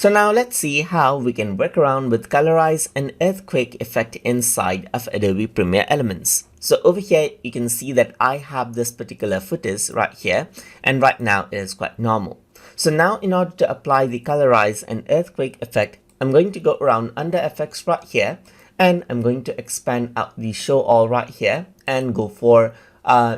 So now let's see how we can work around with Colorize and Earthquake effect inside of Adobe Premiere Elements. So over here, you can see that I have this particular footage right here, and right now it is quite normal. So now in order to apply the Colorize and Earthquake effect, I'm going to go around under effects right here, and I'm going to expand out the show all right here and go for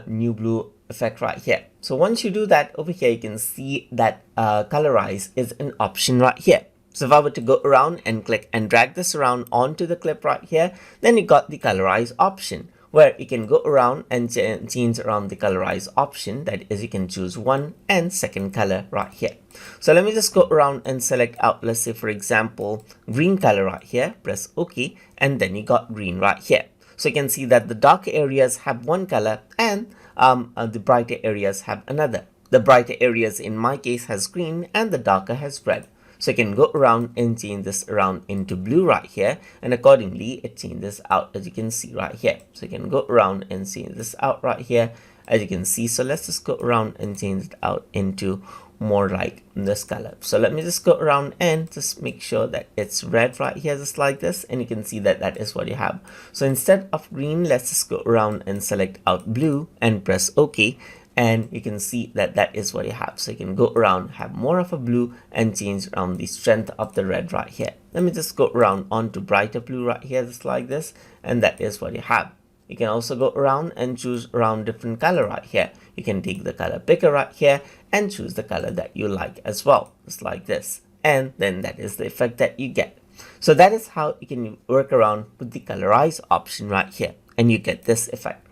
new blue effect right here. So once you do that, over here you can see that Colorize is an option right here. So if I were to go around and click and drag this around onto the clip right here, then you got the Colorize option, where you can go around and change around the Colorize option. That is, you can choose one and second color right here. So let me just go around and select out, let's say for example, green color right here, press OK, and then you got green right here. So you can see that the dark areas have one color and the brighter areas have another. The brighter areas in my case has green and the darker has red. So you can go around and change this around into blue right here, and accordingly it changes out, as you can see right here. So you can go around and change this out right here, as you can see. So let's just go around and change it out into more like this color. So let me just go around and just make sure that it's red right here, just like this, and you can see that that is what you have. So instead of green, let's just go around and select out blue and press OK, and you can see that that is what you have. So you can go around, have more of a blue, and change around the strength of the red right here. Let me just go around onto brighter blue right here, just like this, and that is what you have. You can also go around and choose around different color right here. You can take the color picker right here and choose the color that you like as well, just like this. And then that is the effect that you get. So that is how you can work around with the Colorize option right here, and you get this effect.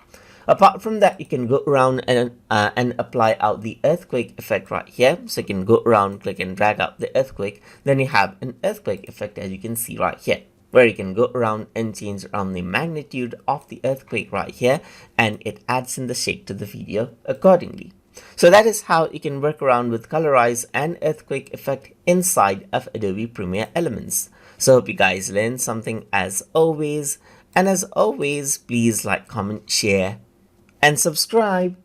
Apart from that, you can go around and apply out the earthquake effect right here. So you can go around, click and drag out the earthquake. Then you have an earthquake effect, as you can see right here, where you can go around and change around the magnitude of the earthquake right here, and it adds in the shape to the video accordingly. So that is how you can work around with Colorize and Earthquake effect inside of Adobe Premiere Elements. So hope you guys learned something as always, and as always, please like, comment, share, and subscribe.